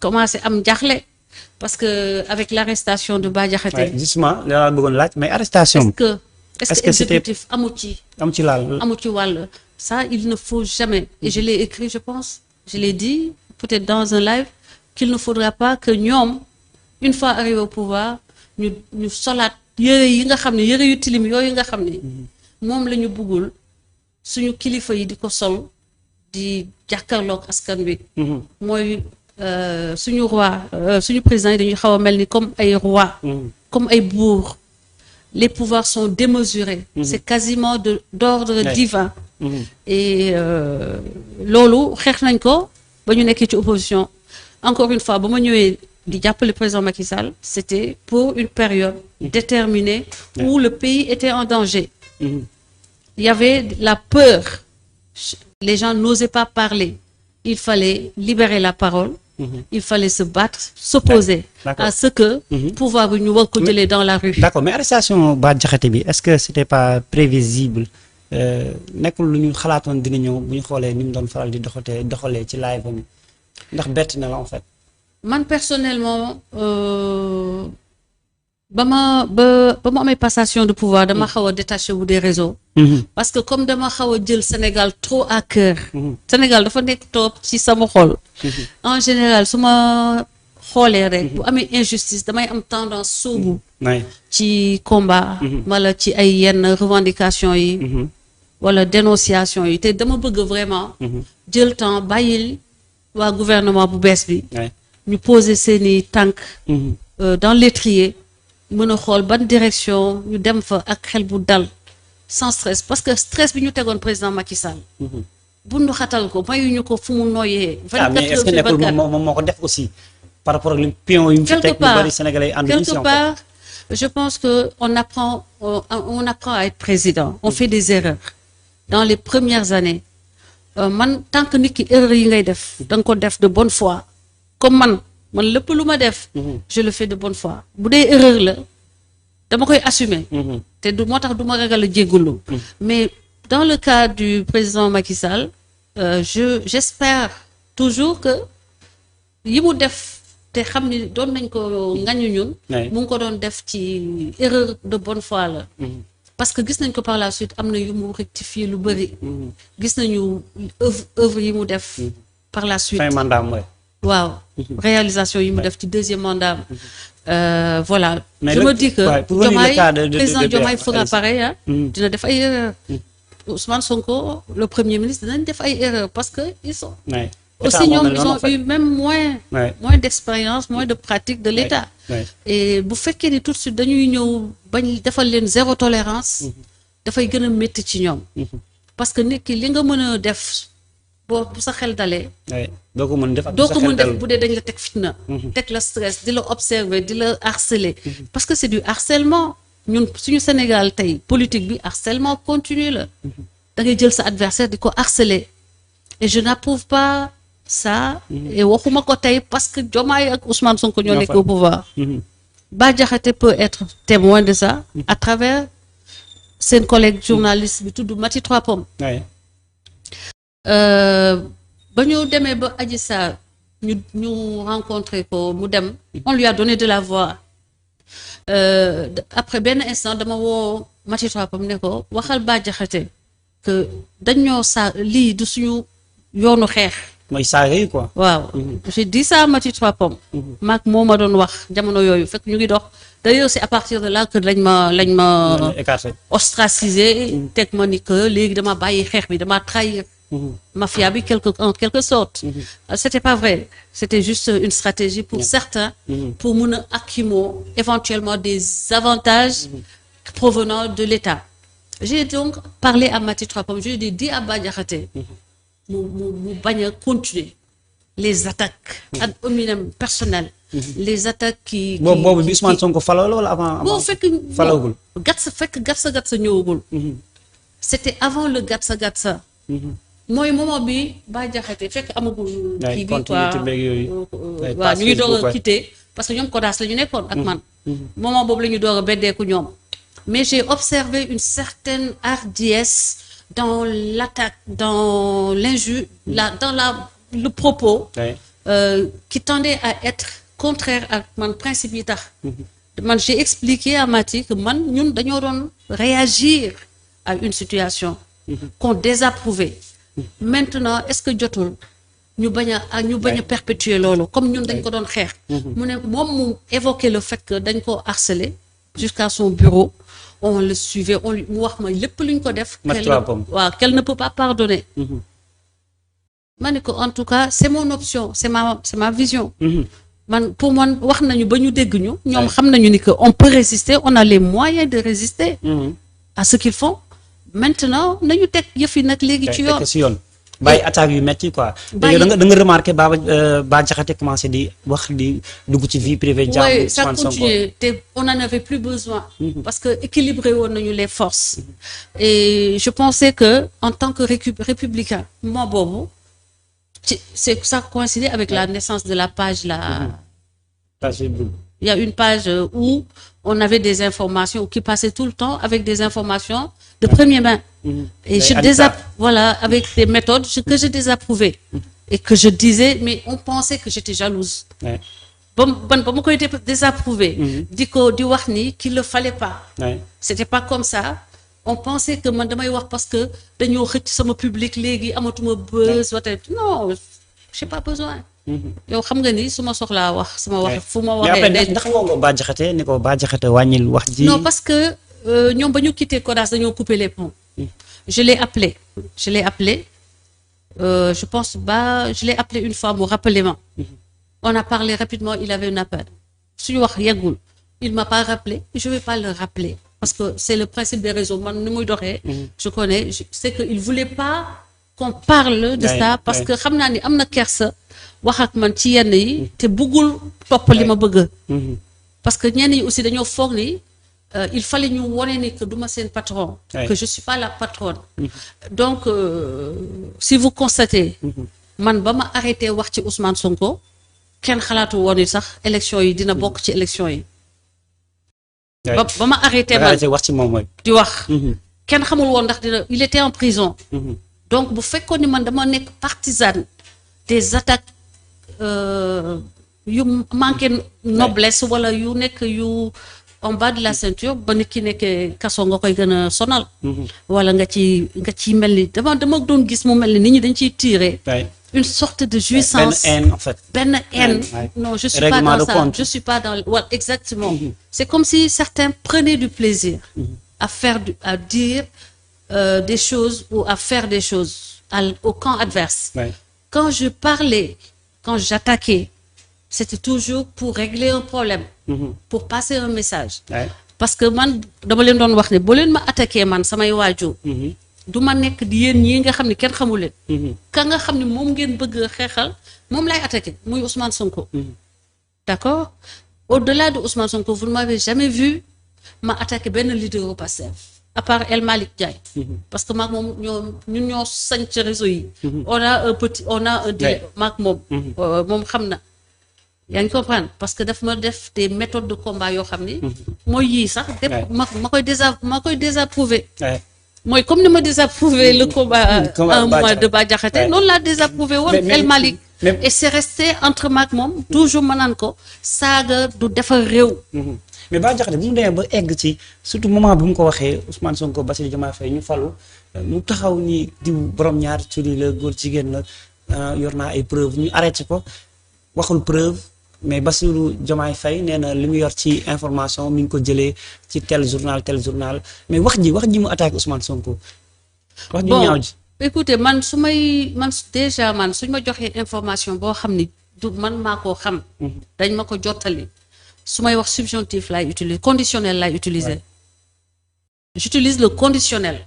commencé am jaaxle parce que avec l'arrestation de Bah Diakhaté. Justement la bëggoon laaj mais arrestation. est-ce que exécutif amu ci wàll ça il ne faut jamais et je l'ai écrit je pense je l'ai dit peut-être dans un live qu'il ne faudra pas que ñoom une fois arrivé au pouvoir ñu solaat yëre yi nga xam ne yëre yu tilim yooyu nga xam ne moom la ñu bëggul suñu kilifa yi di ko sol di jàkkaarloog askan wi mooy suñu roi suñu président yi dañuy xaw a mel ni comme ay roi comme ay buur les pouvoirs sont démesurés c'est quasiment d'ordre divin et loolu xeex nañ ko ba ñu nekkee ci opposition encore une fois ba ma ñëwee di jàppale président Macky Sall c'était pour une période déterminée où le pays était en danger il y avait la peur les gens n'osaient pas parler il fallait libérer la parole il fallait se battre s'opposer à ce que pouvoir bi ñu war ko jëlee dans la rue. D'accord mais arrestation Bah Diakhaté bi est-ce que c'était pas prévisible nekkul lu ñu xalaatoon dina ñëw bu ñu xoolee ni mu doon faral di doxalee ci live am ndax bett na la en fait. Man personnellement ba ma amee passation de pouvoir dama xaw a détaché wu des réseaux. Parce que comme dama xaw a jël Sénégal trop à cœur. Sénégal dafa nekk trop ci sama xol. En général su ma xoolee rek bu amee injustice damay am tendance soobu. ci combat. wala ci ay yenn revendications yi. wala dénonciation yi te dama bëgg vraiment. jël temps bàyyil waa gouvernement bu bees bi. ñu poser seeni tànk. dans l'étrier mën a xool ban direction ñu dem fa ak xel bu dal sans stress parce que stress bi ñu tegoon président Macky Sall. bundu xatal ko mayuñu ko fu mu noyyee. 24 mais est-ce que nekkul moom moo ko def aussi par rapport ak li pion yu mu fi teg ñu bari sénégalais ànd quelque part je pense que on apprend à être président on fait des erreurs dans les premières années man tant que nit ki erreur yi ngay def da nga ko def de bonne foi comme man lépp lu ma def je le fais de bonne foi bu dee erreur la dama koy assumer te du moo tax du ma ragal a jéggulu mais dans le cas du président Macky Sall j'espère toujours que yi mu def te xam ni doon nañ ko ngañu ñun mu ngi ko doon def ci erreur de bonne foi la parce que gis nañ ko par la suite am na yu mu rectifier lu bëri gis nañu œuvre yi mu def par la suite fin mandat mooy waaw réalisation yi mu def ci deuxième mandat voilà je me dis que président Diomaye fera pareil dina def ay erreurs Ousmane Sonko le premier ministre dinañ def ay erreurs parce que ils sont aussi ñoom ils ont eu même moins d'expérience moins de pratique de l'État et bu fekkee ni tout de suite dañuy ñëw bañ defal leen zéro tolérance dafay gën a métti ci ñoom parce que nit ki li nga mën a def bu sa xel dalee doo ko mën def bu dee dañ la teg fitna teg la stress di la observer di la harceler parce que c'est du harcèlement ñun suñu Sénégal tey politique bi harcèlement continu la da ngay jël sa adversaire di ko harceler et je n'approuve pas ça et waxuma ko tey parce que Diomaye ak Ousmane Sonko ñoo nekk au pouvoir Bah Diakhaté peut être témoin de ça à travers seen collègue journaliste bi tudd Mati Trois Pommes ba ñu demee ba Adji Sarr ñu rencontré ko mu dem on lui a donné de la voix après benn instant dama woo Mati Trois Pommes ne ko waxal Bah Diakhaté que dañoo lii du suñu yoonu xeex mooy saaga yi quoi waaw j'ai dit ça Mati Trois Pommes maag moo ma doon wax jamono yooyu fekk ñu ngi dox d'ailleurs c'est à partir de là que lañ ma ostracisé teg ma ni que léegi dama bàyyi xeex bi dama trahir mafia bi en quelque sorte c'était pas vrai c'était juste une stratégie pour certains pour mun a acquérir éventuellement des avantages provenant de l'État j'ai donc parlé à Mati Trois Pommes je lui ai dit à Bah Diakhaté mu bañ a continuer les attaques ad hominem personnelles les attaques qui boobu bi Ousmane Sonko faloo la wala avant boo fekk falawul gatsa ñëwagul c'était avant le gatsa mooy moment bi Bah Diakhaté fekk amagul kii bi quoi waaw ñu ngi doog a quitter parce que ñoom Kodas la ñu nekkoon ak man moment boobu la ñu doog a beddeeku ñoom mais j'ai observé une certaine hardiesse dans l'attaque dans l'injure dans le propos qui tendait à être contraire ak man principe yi tax man j'ai expliqué à Mati que man ñun dañoo doon réagir à une situation qu'on désapprouvait maintenant est-ce que jotul ñu bañ a perpétuer loolu comme ñun dañ ko doon xeex mu ne moom mu évoquer le fait que dañ ko harceler jusqu'à son bureau on le suivait mu wax ma lépp lu ñu ko def qu'elle ne peut pas pardonner ma ne ko en tout cas c'est mon option c'est ma vision man pour man wax nañu ba ñu dégg ñu ñoom xam nañu ni que on peut résister on a les moyens de résister à ce qu'ils font maintenant nañu teg yëf yi nag léegi ci yoon bàyyi attaques yu metti quoi da nga remarqué Bah Diakhaté commencé di wax di dugg ci vie privée oui ça continue te on n'en avait plus besoin parce que équilibré woon nañu les forces et je pensais que en tant que républicain moi boobu c'est ça coïncidait avec la naissance de la page là. Il y a une page où on avait des informations qui passaient tout le temps avec des informations de première main. Et voilà, avec des méthodes que je désapprouvais. Et que je disais, mais on pensait que j'étais jalouse. Ba ma koy désapprouvé. di wax ni qu'il le fallait pas. C'était pas comme ça. On pensait que man damay wax parce que dañoo xëcc sama public léegi amatuma buzz non j'ai pas besoin. yow xam nga ni su ma soxlaa wax sama wax fu ma waxee. mais ndax woo nga Bah Diakhaté ni ko Bah Diakhaté wàññil wax ji. non parce que ñoom ba ñu quitté Kodas dañoo couper les ponts. je l'ai appelé je pense je l'ai appelé une fois mu rappelé ma. on a parlé rapidement il avait un appel suñu wax yeggul il m'a pas rappelé je vais pas le rappeler. Parce que c'est le principe des réseaux man ni muy doxee je connais c'est que il voulait pas qu'on parle de ça parce que xam naa ni am na kersa wax ak man ci yenn yi te bëggul topp li ma bëgg parce que ñenn yi aussi dañoo foog ni il fallait ñu wone ni que du ma seen patron que je suis pas la patronne donc si vous constatez man ba ma arrêté wax ci Ousmane Sonko kenn xalaatu woon ni sax élection yi dina bokk ci élection yi ba ma arrêté man wax ci moom mooy di wax kenn xamul woon ndax il était en prison donc bu fekkoon ni man dama nekk partisane des attaques yu manqué noblesse wala yu nekk yu en bas de la ceinture ba nit ki nekkee kaso nga koy gën a sonal wala nga ci mel ni dama doon gis mu mel ni nit ñi dañ ciy tirer une sorte de jouissance benn haine non je suis pas dans ça je suis pas dans voilà exactement c'est comme si certains prenaient du plaisir à dire des choses ou à faire des choses au camp adverse quand je parlais quand j'attaquais c'était toujours pour régler un problème pour passer un message parce que man dama leen doon wax ne boo leen ma attaqué man samay waajur du ma nekk di yéen ñii nga xam ne kenn xamu leen ka nga xam ne moom ngeen bëgg a xeexal moom lay attaqué muy Ousmane Sonko d'accord au-delà de Ousmane Sonko vous ne m'avez jamais vu ma attaqué benn leader au Pastef à part El Malick Ndiaye parce que maag moom ñun ñoo sañ ci réseau yi on a un délai maag moom xam na yaa ngi comprendre parce que daf ma def des méthodes de combat yoo xam ni mooy yii sax ma koy désapprouvé mooy comme ni ma désapprouvé le combat un mois de Bah Diakhaté noonu laa désapprouvé woon El Malick et c'est resté entre maag moom toujours ma naan ko saaga du defar réew mais Bah Diakhaté bu mu demee ba egg ci surtout moment bu mu ko waxee Ousmane Sonko Bassirou Diomaye Faye ñu falu mu taxaw ni diw borom ñaar turi la góor jigéen la yor naa ay preuve ñu arrêté ko waxul preuve mais Bassirou Diomaye Faye nee na li mu yor ci information mi ngi ko jëlee ci tel journal mais wax ji mu attaqué Ousmane Sonko wax ji ñaaw ji écoutez déjà suñ ma joxee information boo xam ni du man maa koo xam dañ ma ko jottali su may wax subjonctif laay utiliser conditionnel laay utiliser j'utilise le conditionnel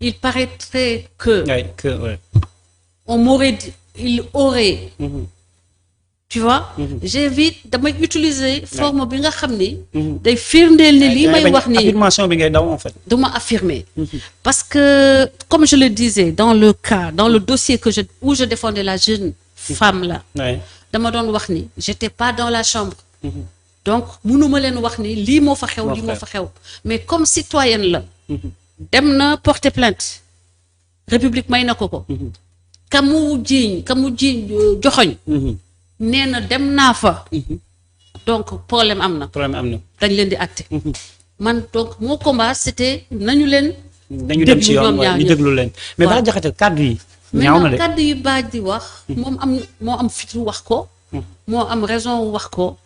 il paraîtrait que il aurait tu vois j'évite damay utiliser forme bi nga xam ni day firndeel ni lii may wax ni affirmation bi ngay daw en fait duma affirmer parce que comme je le disais dans le dossier où je défendais la jeune femme là dama doon wax ni j'étais pas dans la chambre donc mënuma leen wax ni lii moo fa xew mais comme citoyenne la dem na porter plainte république may na ko kamu jiiñ joxoñ nee na dem naa fa. donc problème am na. dañ leen di àtte. man donc mon combat c'était nañu leen. dañu dem ci yoon ñu déglu leen. mais Bah Diakhaté kàddu yi. ñaaw na de maintenant kàddu yi Bah di wax. moo am fitu wax ko. moo am raison wax ko.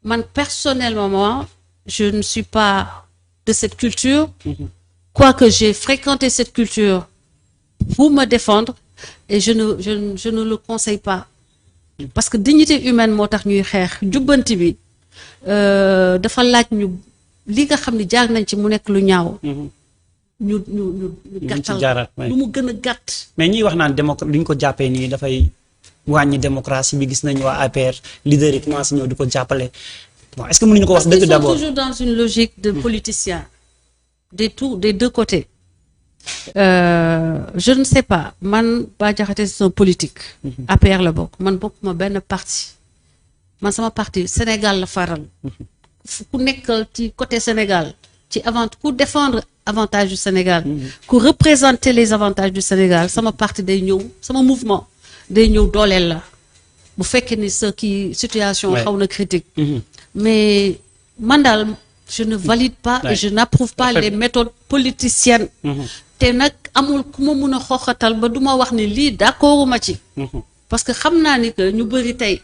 man personnellement je ne suis pas de cette culture. Quoique j'ai fréquenté cette culture pour me défendre et je ne le conseille pas. Parce que dignité humaine moo tax ñuy xeex jubbanti bi dafa laaj ñu li nga xam ne jaar nañ ci mu nekk lu ñaaw. ñu gàttal lu mu gën a gàtt. mais ñiy wax naan li ñu ko jàppee nii dafay wàññi démocratie bi gis nañu waa APR leader yi commencé ñëw di ko jàppale bon est-ce que mënuñu ko wax dëgg d'abord. Ils sont toujours dans une logique de politicien des deux côtés. Je ne sais pas man Bah Diakhaté c'est un politique. APR la bokk man bokkuma benn parti man sama parti Sénégal la faral. ku nekkal ci côté Sénégal ci ku défendre avantage du Sénégal. ku représenter les avantages du Sénégal sama parti day ñëw sama mouvement day ñëw dooleel la bu fekkee ni sa kii situation xaw na critique. mais man daal je ne valide pas et je n'approuve pas les méthodes politiciennes. te nag amul ku ma mun a xooxatal ba du ma wax ni lii d'accord ma ci. parce que xam naa ni que ñu bëri tey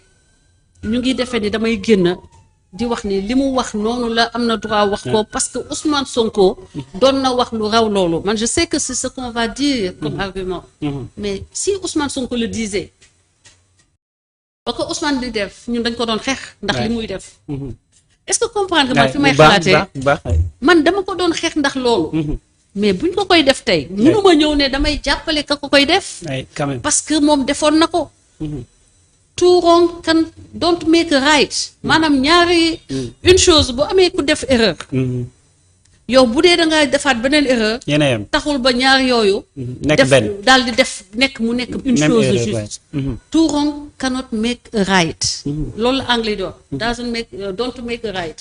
ñu ngi defee ni damay génn di wax ni li mu wax noonu la am na droit wax ko parce que Ousmane Sonko doon na wax lu raw loolu man je sais que c'est ce qu'on va dire comme argument. mais si Ousmane Sonko le disait ba ko Ousmane di def ñun dañ ko doon xeex ndax li muy def. est-ce que comprendre nga man fi may xalaatee man dama ko doon xeex ndax loolu. mais buñ ko koy def tey. mënuma ñëw ne damay jàppale ka ko koy def. parce que moom defoon na ko. two wrong don't make a right. maanaam ñaari. une chose bu amee ku def erreur. yow bu dee da nga defaat beneen erreur. taxul ba ñaar yooyu. nekk benn daal di def mu nekk une chose juste. two wrong cannot make a right. loolu la anglais doon. don't make a right.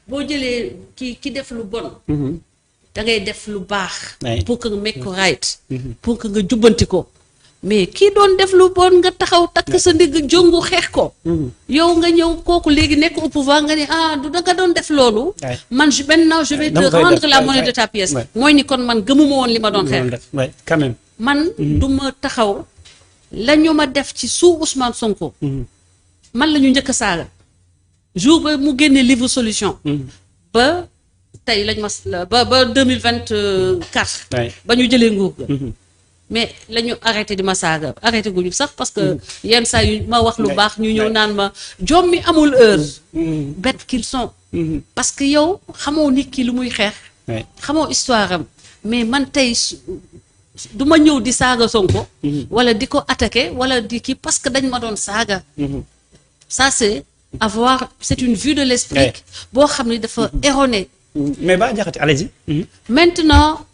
boo jëlee ki def lu bon. da ngay def lu baax. pour que nga make ko right. pour que nga jubbanti ko. mais kii doon def lu bon nga taxaw takk sa ndigg jongu xeex ko. yow nga ñëw kooku léegi nekk au pouvoir nga ne du da nga doon def loolu. man maintenant je vais te rendre la monnaie de ta pièce. mooy ni kon man gëmuma woon li ma doon xeex. quand même man du ma taxaw la ñu ma def ci sous Ousmane Sonko. man la ñu njëkk a saaga. jour ba mu génnee livre solution. ba tey lañ ba 2024. ba ñu jëlee nguur ga. mais la ñu arrêté di ma saaga arrêté guñu sax parce que yenn saa yu ma wax lu baax ñu ñëw naan ma jom mi amul heure. bêtes qu'ils sont. parce que yow xamoo nit ki lu muy xeex. xamoo histoire am mais man tey du ma ñëw di saaga Sonko. wala di ko attaqué wala di kii parce que dañ ma doon saaga. ça c'est une vue de l'esprit boo xam ne dafa erroné. mais Bah Diakhaté allez-y. maintenant.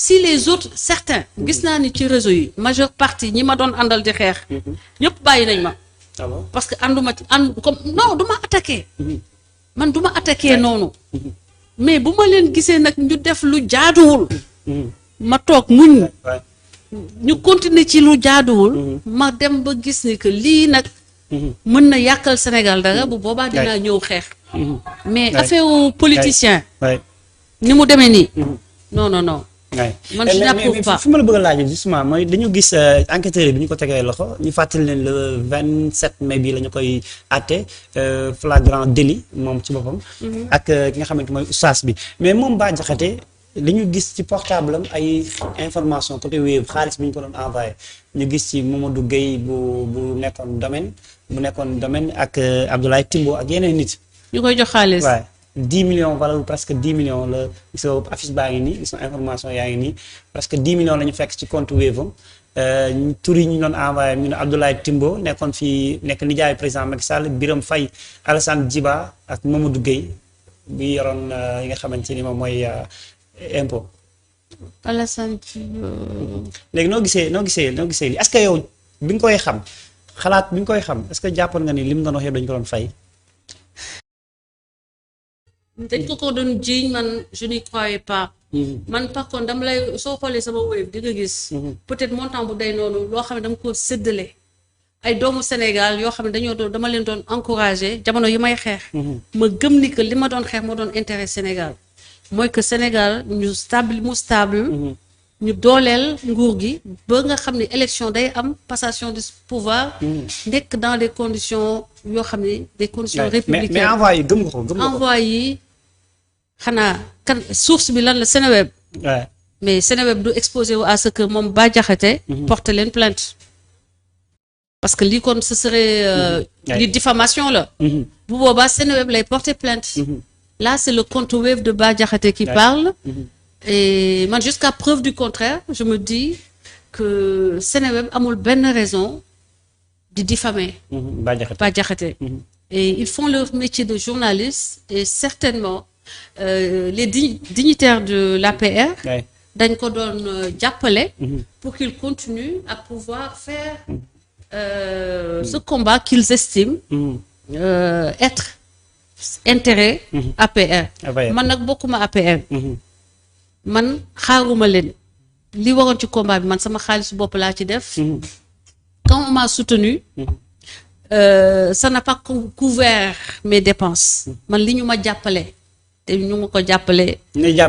si les autres certains gis naa ni ci réseau yi majeure partie ñi ma doon àndal di xeex ñëpp bàyyi nañ ma parce que ànduma ci comme non du ma attaqué man du ma attaqué noonu mais bu ma leen gisee nag ñu def lu jaaduwul ma toog muñ ñu continuer ci lu jaaduwul ma dem ba gis ni que lii nag mën na yàqal Sénégal dara bu boobaa dinaa ñëw xeex mais affaire politicien ni mu demee nii non man je n'approuve pas fi ma la bëgg a laaj justement mooy dañu gis enquêteurs yi bi ñu ko tegee loxo ñu fàttali leen le 27 mai bi la ñu koy àtte flagrant délit moom ci boppam. ak ki nga xamante mooy oustaz bi mais moom Bah Diakhaté li ñu gis ci portable am ay information côté Wave xaalis bi ñu ko doon envoyé ñu gis ci Mamadou Gueye bu nekkoon domaine ak Abdoulaye Timbo ak yeneen nit. ñu koy jox xaalis 10 millions valeur presque 10 millions la gis nga affiche baa ngi nii gis nga information yaa ngi nii presque 10 millions la ñu fekk ci compte Wave am tur yi ñu doon envoyé ñu ne Abdoulaye Timbo nekkoon fii nekk nijaay président Macky Sall Birame Faye Alassane Djiba ak Mamadou Gueye bi yoroon yi nga xamante ni moom mooy impôt. Alassane Djiba. léegi noo gisee lii est-ce que yow bi nga koy xam xalaat bi nga koy xam est-ce que jàppoon nga ni li mu doon wax yëpp dañu ko doon fay. dañ ko doon jiiñ man je n'y croyais pas. man par contre dama lay soo xoolee sama Wave di nga gis. peut-être montant bu day noonu loo xam ne dama ko séddale ay doomu Sénégal yoo xam ne dama leen doon encourager jamono yi may xeex. ma gëm ni que li ma doon xeex moo doon intérêt Sénégal mooy que Sénégal ñu stable. ñu dooleel nguur gi ba nga xam ne élection day am passation de pouvoir. nekk dans des conditions yoo xam ne des conditions républicaines. mais envoyé yi gëm nga ko envoyé yi xanaa kan source bi lan la Seneweb. mais Seneweb du exposé wu à ce que moom Bah Diakhaté porte leen plainte. parce que lii kon ce serait. li diffamation la. bu boobaa Seneweb lay porter plainte. là c'est le compte web de Bah Diakhaté qui parle. et man jusqu'à preuve du contraire je me dis que Seneweb amul benn raison de diffamer Bah Diakhaté. et ils font leur métier de journaliste et certainement les dignitaires de l'APR dañ ko doon jàppale pour qu'ils continuent à pouvoir faire ce combat qu'ils estiment être intérêt APR. man nag bokkuma APR. man xaaruma leen li waroon ci combat bi man sama xaalis bopp laa ci def. quand on m'a soutenu ça n'a pas couvert mes dépenses. man li ñu ma jàppale te ñu ma ko jàppale.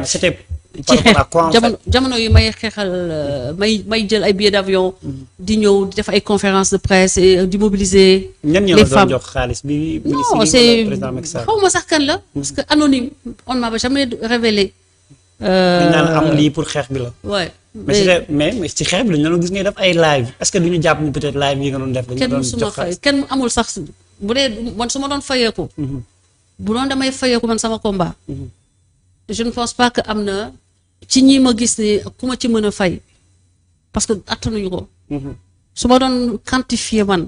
c'était par rapport à quoi en fait jamono yi may xeexal may jël ay billets d'avion. di ñëw di def ay conférences de presse et di mobiliser. les femmes jox xaalis bi. non c'est xaw ma sax kan la. parce que anonyme on ne m'a jamais révélé. dañ naan am lii pour xeex bi la. ouais mais ci xeex bi la ñu doon gis ngay def ay live est-ce que du ñu jàpp ni peut-être live yi nga doon def. kenn musuma fay kenn amul sax bu dee man su ma doon fayeeku. bu doon damay fayeeku man sama combat. je ne pense pas que am na ci ñi ma gis ni ku ma ci mën a fay parce que attanuñu ko. su ma doon quantifier man.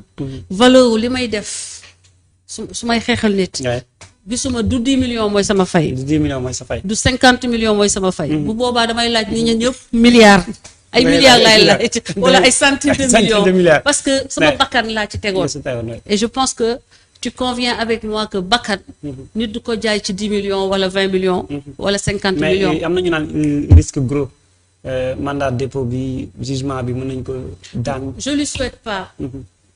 valeur li may def su may xeexal nit. gisuma du 10 millions mooy sama fay. du 10 millions mooy sa fay. du 50 millions mooy sama fay. bu boobaa damay laaj nit ñi ñëpp milliards. ay milliards laay laaj wala ay centaines de millions. parce que sama bakkan laa ci tegoon. et je pense que tu conviens avec moi que bakkan. nit du ko jaay ci 10 millions wala 20 millions. wala 50 millions. mais am na ñu naan risque gros mandat dépôt bi jugement bi mën nañu ko daan. je lui souhaite pas.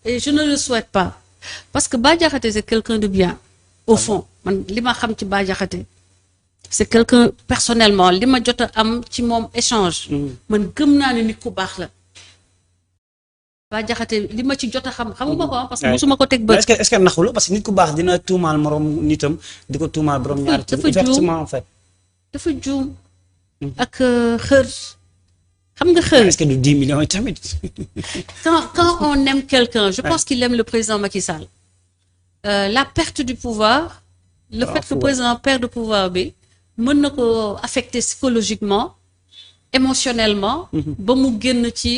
et je ne le souhaite pas parce que Bah Diakhaté c'est quelqu'un de bien. au fond man li ma xam ci Bah Diakhaté c'est quelqu'un personnellement li ma jot a am ci moom échange. man gëm naa ne nit ku baax la. Bah Diakhaté li ma ci jot a xamuma ko parce que musuma ko teg ba. est-ce que naxul parce que nit ku baax dina tuumaal morom nitam di ko tuumaal borom ñaari tur. effectivement en fait. dafa juum. ak xër. xam nga xër. est-ce que du 10 millions yi tamit. quand on aime quelqu'un je pense qu'il aime le président Macky Sall. la perte du pouvoir. le fait que le président perde pouvoir bi mën na ko affecter psychologiquement émotionnellement. ba mu génn ci.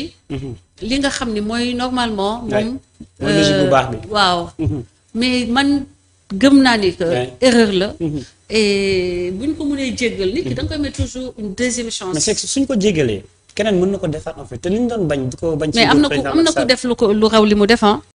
li nga xam ni mooy normalement. moom logique bu baax bi. waaw. mais man gëm naa ni que erreur la. et buñ ko mënee jéggal nit ki da nga koy mettre toujours une deuxième chance. mais c'est suñ ko jéggalee keneen mën na ko defaat en fait te li ñu doon bañ di ko bañ. mais am na ku def lu raw li mu def